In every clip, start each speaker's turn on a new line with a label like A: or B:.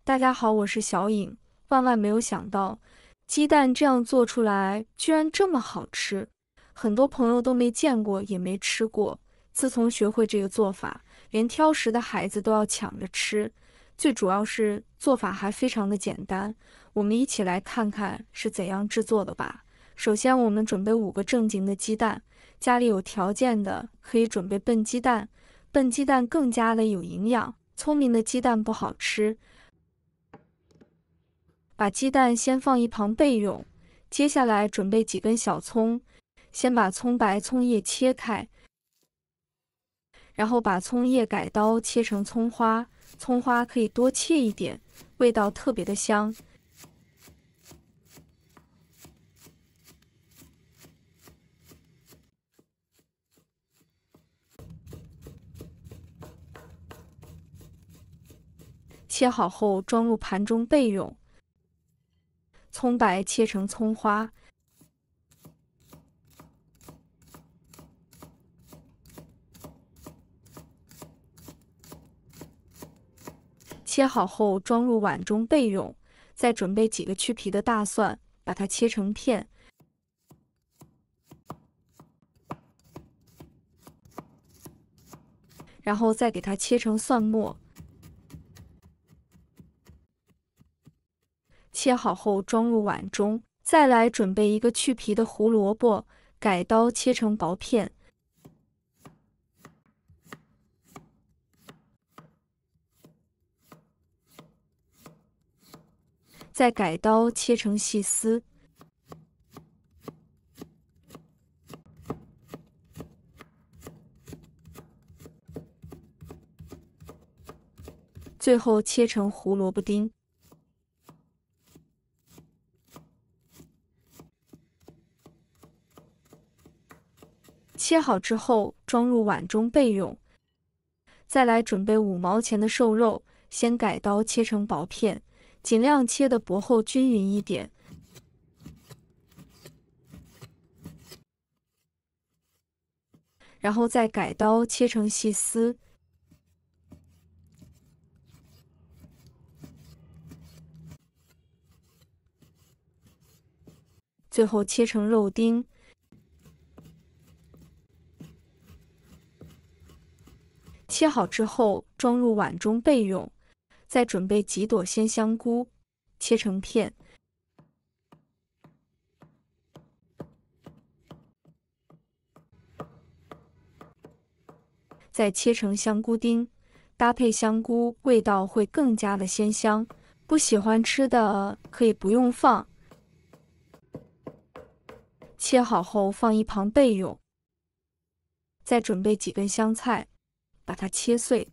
A: 大家好，我是小颖。万万没有想到，鸡蛋这样做出来居然这么好吃，很多朋友都没见过，也没吃过。自从学会这个做法，连挑食的孩子都要抢着吃。最主要是做法还非常的简单，我们一起来看看是怎样制作的吧。首先，我们准备5个正经的鸡蛋，家里有条件的可以准备笨鸡蛋，笨鸡蛋更加的有营养，聪明的鸡蛋不好吃。把鸡蛋先放一旁备用。接下来准备几根小葱，先把葱白、葱叶切开，然后把葱叶改刀切成葱花，葱花可以多切一点，味道特别的香。切好后装入盘中备用。葱白切成葱花，切好后装入碗中备用。再准备几个去皮的大蒜，把它切成片，然后再给它切成蒜末。切好后装入碗中。再来准备一个去皮的胡萝卜，改刀切成薄片。再改刀切成细丝。最后切成胡萝卜丁。切好之后装入碗中备用。再来准备5毛钱的瘦肉，先改刀切成薄片，尽量切的薄厚均匀一点。然后再改刀切成细丝。最后切成肉丁。切好之后装入碗中备用。再准备几朵鲜香菇，切成片。再切成香菇丁，搭配香菇，味道会更加的鲜香。不喜欢吃的可以不用放。切好后放一旁备用。再准备几根香菜，把它切碎。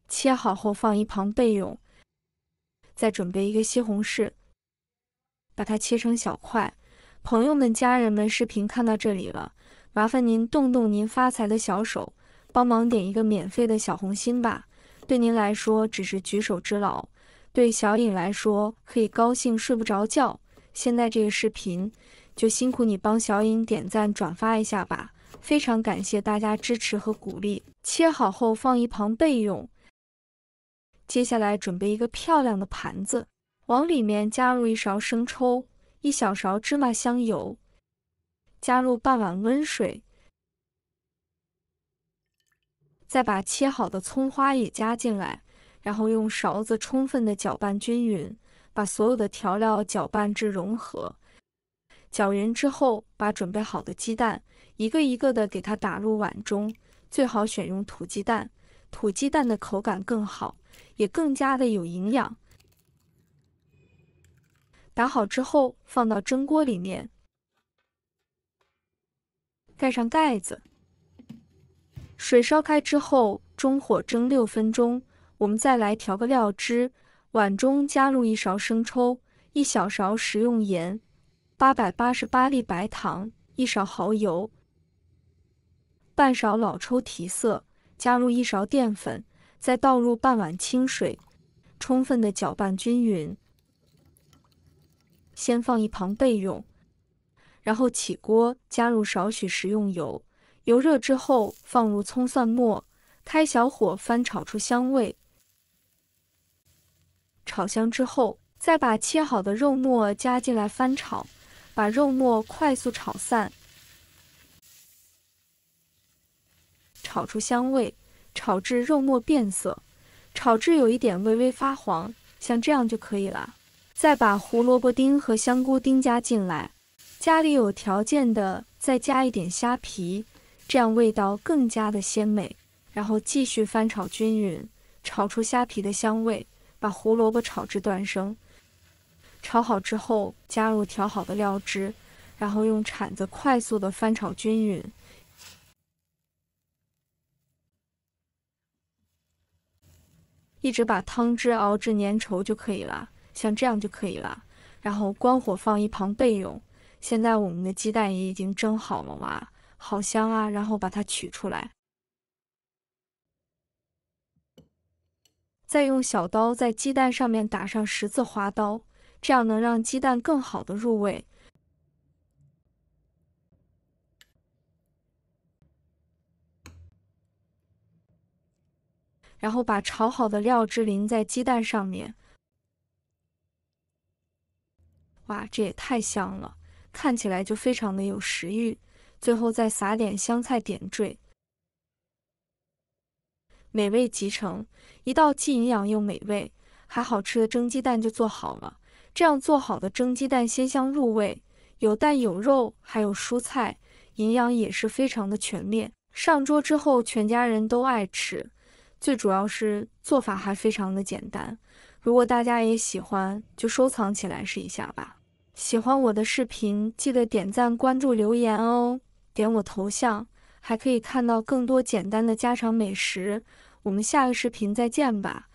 A: 切好后放一旁备用。再准备一个西红柿，把它切成小块。朋友们、家人们，视频看到这里了，麻烦您动动您发财的小手，帮忙点一个免费的小红心吧。对您来说只是举手之劳，对小颖来说可以高兴睡不着觉。现在这个视频就辛苦你帮小颖点赞转发一下吧，非常感谢大家支持和鼓励。切好后放一旁备用。接下来准备一个漂亮的盘子，往里面加入1勺生抽，1小勺芝麻香油，加入半碗温水，再把切好的葱花也加进来，然后用勺子充分的搅拌均匀，把所有的调料搅拌至融合。搅匀之后，把准备好的鸡蛋一个一个的给它打入碗中，最好选用土鸡蛋，土鸡蛋的口感更好，也更加的有营养。打好之后放到蒸锅里面，盖上盖子。水烧开之后，中火蒸6分钟。我们再来调个料汁，碗中加入1勺生抽，1小勺食用盐，888粒白糖，1勺蚝油，半勺老抽提色，加入1勺淀粉，再倒入半碗清水，充分的搅拌均匀。先放一旁备用，然后起锅加入少许食用油，油热之后，放入葱蒜末，开小火翻炒出香味。炒香之后，再把切好的肉末加进来翻炒，把肉末快速炒散，炒出香味，炒至肉末变色，炒至有一点微微发黄，像这样就可以了。再把胡萝卜丁和香菇丁加进来，家里有条件的再加一点虾皮，这样味道更加的鲜美。然后继续翻炒均匀，炒出虾皮的香味，把胡萝卜炒至断生。炒好之后，加入调好的料汁，然后用铲子快速的翻炒均匀。一直把汤汁熬至粘稠就可以了，像这样就可以了。然后关火放一旁备用。现在我们的鸡蛋也已经蒸好了哇，好香啊！然后把它取出来，再用小刀在鸡蛋上面打上十字划刀，这样能让鸡蛋更好的入味。然后把炒好的料汁淋在鸡蛋上面，哇，这也太香了，看起来就非常的有食欲。最后再撒点香菜点缀，美味极成，一道既营养又美味还好吃的蒸鸡蛋就做好了。这样做好的蒸鸡蛋鲜香入味，有蛋有肉，还有蔬菜，营养也是非常的全面。上桌之后全家人都爱吃，最主要是做法还非常的简单。如果大家也喜欢，就收藏起来试一下吧。喜欢我的视频，记得点赞、关注、留言哦。点我头像，还可以看到更多简单的家常美食。我们下个视频再见吧。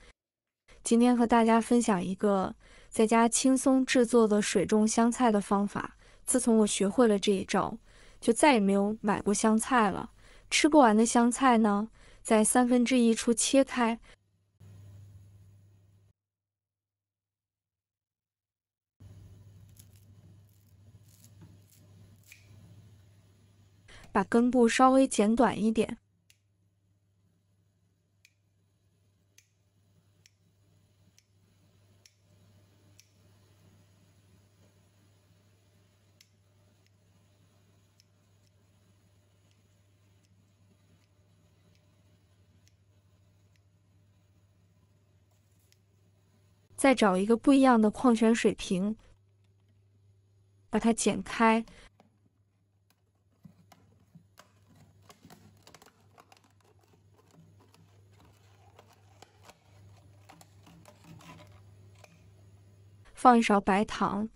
A: 今天和大家分享一个在家轻松制作的水种香菜的方法。自从我学会了这一招，就再也没有买过香菜了。吃不完的香菜呢，在1/3处切开，把根部稍微剪短一点，再找一个不一样的矿泉水瓶，把它剪开，放一勺白糖，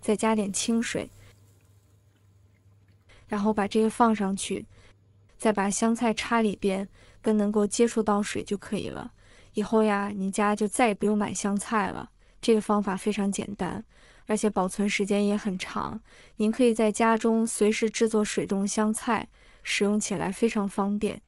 A: 再加点清水，然后把这个放上去，再把香菜插里边，跟能够接触到水就可以了。以后呀，你家就再也不用买香菜了。这个方法非常简单，而且保存时间也很长。您可以在家中随时制作水冻香菜，使用起来非常方便。